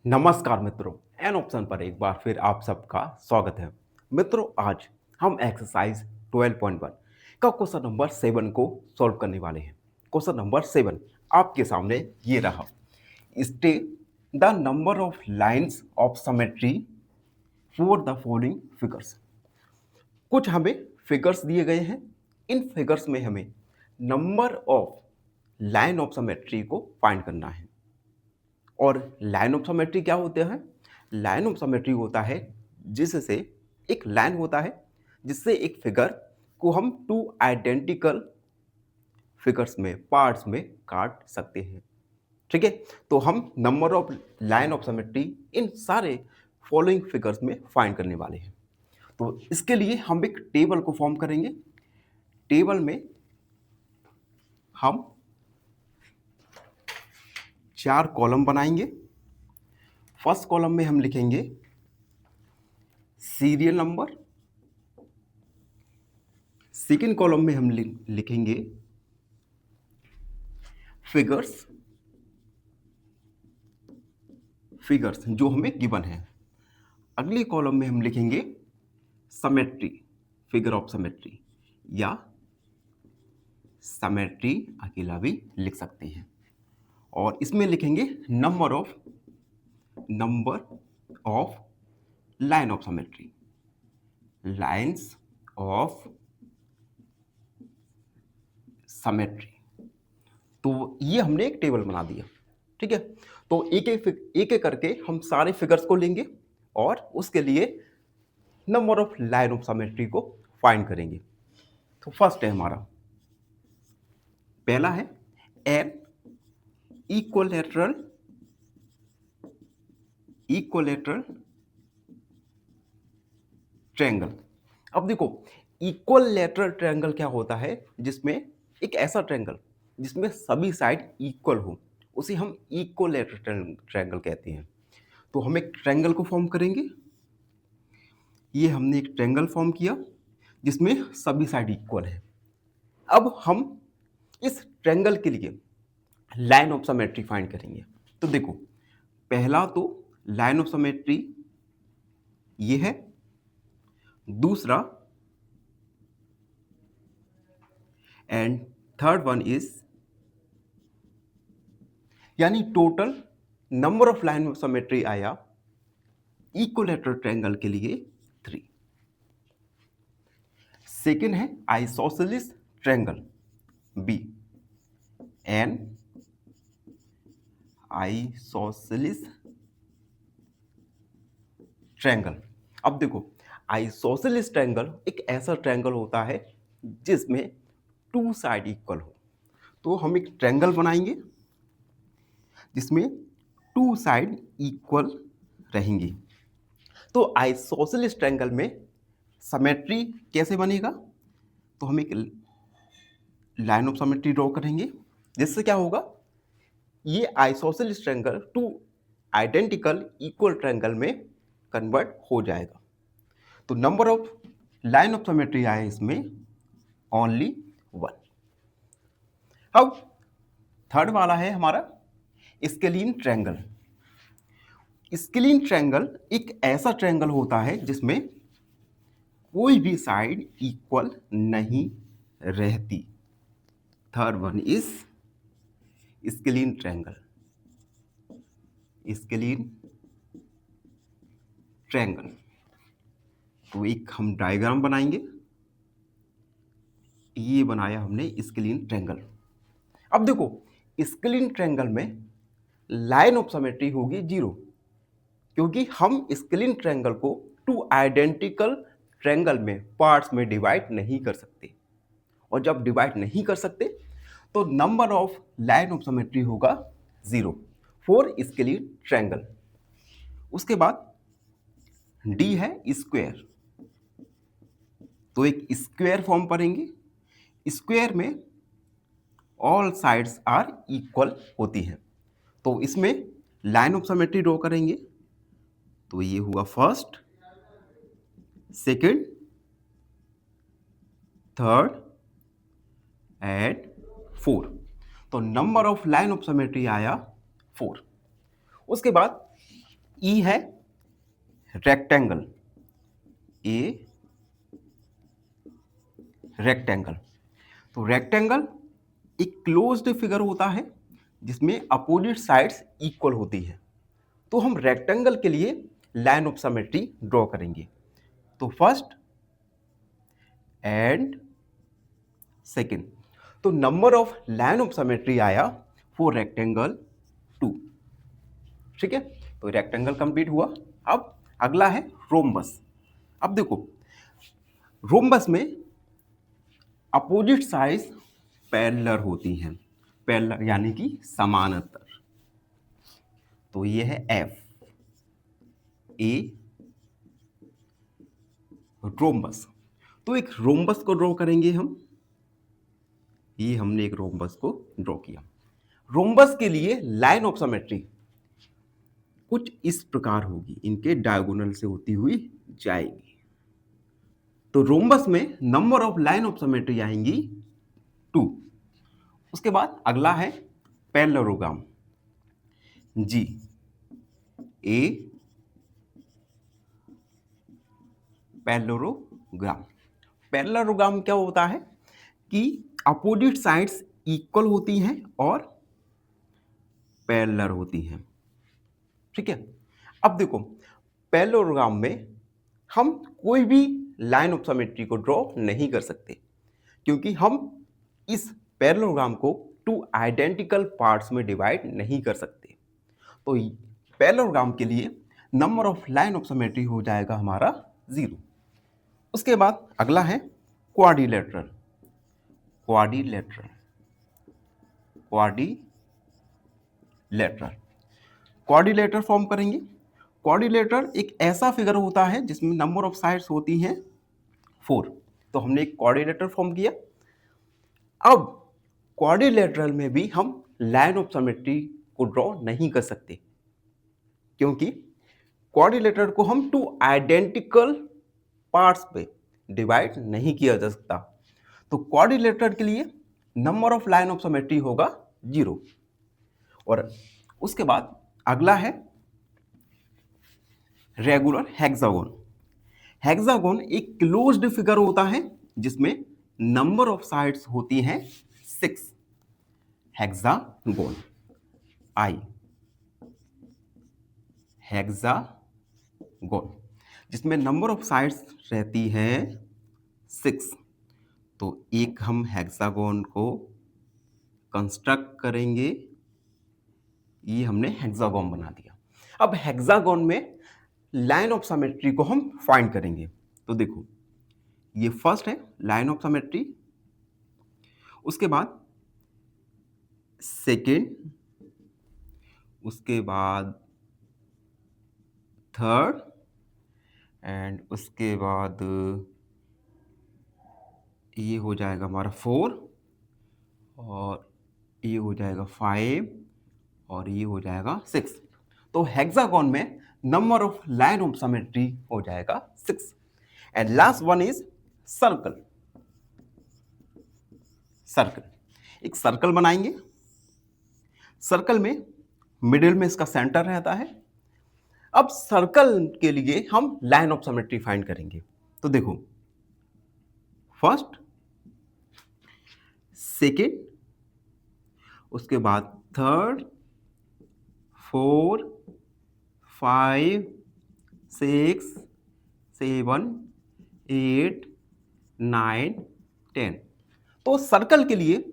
नमस्कार मित्रों, an option पर एक बार फिर आप सबका स्वागत है। मित्रों, आज हम एक्सरसाइज 12.1 का क्वेश्चन नंबर 7 को सॉल्व करने वाले हैं। क्वेश्चन नंबर 7 आपके सामने ये रहा। State the number of lines of symmetry for the following figures. कुछ हमें फिगर्स दिए गए हैं। इन फिगर्स में हमें number of line of symmetry को फाइंड करना है। और लाइन ऑफ सिमेट्री क्या होते हैं? लाइन ऑफ सिमेट्री होता है जिससे एक लाइन होता है जिससे एक फिगर को हम टू आइडेंटिकल फिगर्स में पार्ट्स में काट सकते हैं। ठीक है, तो हम number of line of symmetry in सारे फॉलोइंग फिगर्स में फाइंड करने वाले हैं। तो इसके लिए हम एक टेबल को फॉर्म करेंगे। टेबल में हम 4 कॉलम बनाएंगे। फर्स्ट कॉलम में हम लिखेंगे सीरियल नंबर। सेकेंड कॉलम में हम लिखेंगे फिगर्स जो हमें गिवन है। अगले कॉलम में हम लिखेंगे सिमेट्री, फिगर ऑफ सिमेट्री, या सिमेट्री अकेला भी लिख सकते हैं। और इसमें लिखेंगे number of line of symmetry, lines of symmetry. तो ये हमने एक टेबल बना दिया। ठीक है, तो एक एक करके हम सारे फिगर्स को लेंगे और उसके लिए number of line of symmetry को फाइंड करेंगे। तो फर्स्ट है हमारा, पहला है एन इक्वलेटरल ट्रायंगल। अब देखो, इक्वलेटरल ट्रायंगल क्या होता है? जिसमें एक ऐसा ट्रायंगल जिसमें सभी साइड इक्वल हो, उसे हम इक्वलेटरल ट्रायंगल कहते हैं। तो हम एक ट्रायंगल को फॉर्म करेंगे। ये हमने एक ट्रायंगल फॉर्म किया जिसमें सभी साइड इक्वल है। अब हम इस ट्रायंगल के लिए लाइन ऑफ सिमेट्री फाइंड करेंगे। तो देखो, पहला तो लाइन ऑफ सिमेट्री ये है, दूसरा एंड थर्ड वन इज, यानी total number of line of symmetry आया इक्विलैटरल ट्रायंगल के लिए 3। सेकेंड है isosceles triangle, B an isosceles triangle. अब देखो, आइसोसेलेस ट्रायंगल एक ऐसा ट्रायंगल होता है जिसमें टू साइड इक्वल हो। तो हम एक ट्रायंगल बनाएंगे जिसमें टू साइड इक्वल रहेंगी। तो आइसोसेलेस ट्रायंगल में सिमेट्री कैसे बनेगा? तो हम एक लाइन ऑफ सिमेट्री ड्रॉ करेंगे जिससे क्या होगा, ये isosceles triangle two identical equal triangle में कन्वर्ट हो जाएगा। तो number of line of symmetry आया इसमें ओनली 1। अब थर्ड वाला है हमारा स्केलीन ट्रायंगल। स्केलीन ट्रायंगल एक ऐसा ट्रायंगल होता है जिसमें कोई भी साइड इक्वल नहीं रहती। Third one is scalene triangle. तो एक हम डायग्राम बनाएंगे। ये बनाया हमने स्केलीन ट्रायंगल। अब देखो, स्केलीन ट्रायंगल में लाइन ऑफ सिमेट्री होगी 0, क्योंकि हम स्केलीन ट्रायंगल को टू आइडेंटिकल ट्रायंगल में पार्ट्स में डिवाइड नहीं कर सकते। और जब डिवाइड नहीं कर सकते तो number of line of symmetry होगा 0 फॉर स्केलीन ट्रायंगल। उसके बाद डी है स्क्वायर। तो एक स्क्वायर फॉर्म करेंगे। स्क्वायर में ऑल साइड्स आर इक्वल होती हैं। तो इसमें लाइन ऑफ सिमेट्री ड्रॉ करेंगे। तो ये हुआ फर्स्ट, सेकंड, थर्ड एंड 4। तो number of line of symmetry आया 4। उसके बाद ई है रेक्टेंगल, ए रेक्टेंगल। तो रेक्टेंगल एक क्लोज्ड फिगर होता है जिसमें अपोजिट साइड्स इक्वल होती है। तो हम रेक्टेंगल के लिए लाइन ऑफ सिमेट्री ड्रॉ करेंगे। तो फर्स्ट एंड सेकेंड, तो number of line of symmetry आया फॉर रेक्टेंगल 2। ठीक है, तो रेक्टेंगल कंप्लीट हुआ। अब अगला है रोम्बस। अब देखो रोम्बस में अपोजिट साइड्स पैरेलल होती हैं, पैरेलल यानी कि समानांतर। तो ये है एफ ए रोम्बस। तो एक रोम्बस को ड्रॉ करेंगे हम। ये हमने एक रोम्बस को ड्रॉ किया। रोम्बस के लिए लाइन ऑफ सिमेट्री कुछ इस प्रकार होगी, इनके डायगोनल से होती हुई जाएगी। तो रोम्बस में number of line of symmetry आएंगी 2। उसके बाद अगला है पैरेललोग्राम, जी ए पैरेललोग्राम। पैरेललोग्राम क्या होता है कि अपोजिट साइड्स इक्वल होती हैं और पैरेलल होती हैं। ठीक है, अब देखो पैरेललोग्राम में हम कोई भी लाइन ऑफ सिमेट्री को ड्रॉ नहीं कर सकते, क्योंकि हम इस पैरेललोग्राम को 2 आइडेंटिकल पार्ट्स में डिवाइड नहीं कर सकते। तो पैरेललोग्राम के लिए number of line of symmetry हो जाएगा हमारा 0। उसके बाद अगला है क्वाड्रिलेटरल। क्वाड्रिलेटरल क्वाड्रिलेटरल फॉर्म करेंगे। क्वाड्रिलेटरल एक ऐसा फिगर होता है जिसमें नंबर ऑफ साइड्स होती हैं 4। तो हमने एक क्वाड्रिलेटरल फॉर्म किया। अब क्वाड्रिलेटरल में भी हम लाइन ऑफ सिमेट्री को ड्रॉ नहीं कर सकते, क्योंकि क्वाड्रिलेटरल को हम 2 आइडेंटिकल पार्ट्स पे डिवाइड नहीं किया जा सकता। तो क्वाड्रिलेटरल के लिए number of line of symmetry होगा 0। और उसके बाद अगला है रेगुलर हेक्सागोन। हेक्सागोन एक क्लोज्ड फिगर होता है जिसमें नंबर ऑफ साइड्स होती हैं 6। हेक्सागोन आई हेक्सागोन जिसमें नंबर ऑफ साइड्स रहती हैं 6। तो एक हम हेक्सागोन को कंस्ट्रक्ट करेंगे। ये हमने हेक्सागोन बना दिया। अब हेक्सागोन में लाइन ऑफ सिमेट्री को हम फाइंड करेंगे। तो देखो ये फर्स्ट है लाइन ऑफ सिमेट्री, उसके बाद सेकेंड, उसके बाद थर्ड, एंड उसके बाद ये हो जाएगा हमारा 4, और ये हो जाएगा 5, और ये हो जाएगा 6। तो हेक्सागोन में number of line of symmetry हो जाएगा 6। And last one is circle. Circle एक सर्कल बनाएंगे। सर्कल में मिडिल में इसका सेंटर रहता है। अब सर्कल के लिए हम लाइन ऑफ सिमेट्री फाइंड करेंगे। तो देखो फर्स्ट, सेकेंड, उसके बाद थर्ड, 4, 5, 6, 7, 8, 9, 10। तो सर्कल के लिए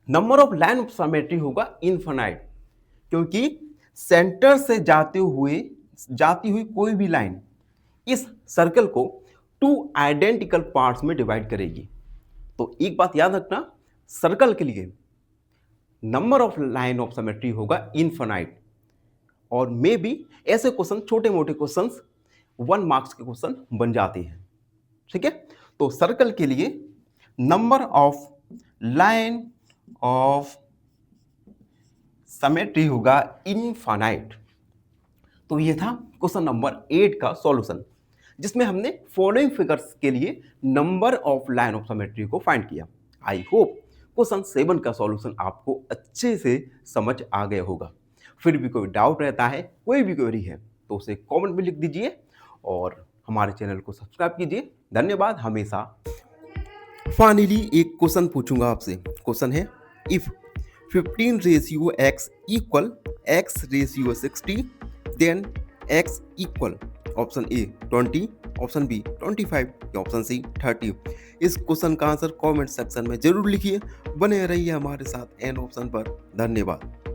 number of line of symmetry होगा इनफिनाइट, क्योंकि सेंटर से जाती हुई कोई भी लाइन इस सर्कल को 2 आइडेंटिकल पार्ट्स में डिवाइड करेगी। तो एक बात याद रखना, सर्कल के लिए number of line of symmetry होगा इनफिनाइट। और मे बी ऐसे क्वेश्चन, छोटे मोटे क्वेश्चंस 1 मार्क्स के क्वेश्चन बन जाते हैं। ठीक है, तो सर्कल के लिए number of line of symmetry होगा इनफिनाइट। तो ये था क्वेश्चन नंबर 8 का सॉल्यूशन, जिसमें हमने फॉलोइंग फिगर्स के लिए number of line of symmetry को फाइंड किया। आई होप क्वेश्चन 7 का सॉल्यूशन आपको अच्छे से समझ आ गया होगा। फिर भी कोई डाउट रहता है, कोई भी क्वेरी है, तो उसे कमेंट में लिख दीजिए और हमारे चैनल को सब्सक्राइब कीजिए। धन्यवाद हमेशा। फाइनली एक क्वेश्चन पूछूंगा आपसे। क्वेश्चन है, if 15 ratio x equal x ratio 60 then x equal option A 20, option B 25 या ऑप्शन सी 30। इस क्वेश्चन का आंसर कमेंट सेक्शन में जरूर लिखिए। बने रहिए हमारे साथ एन ऑप्शन पर। धन्यवाद।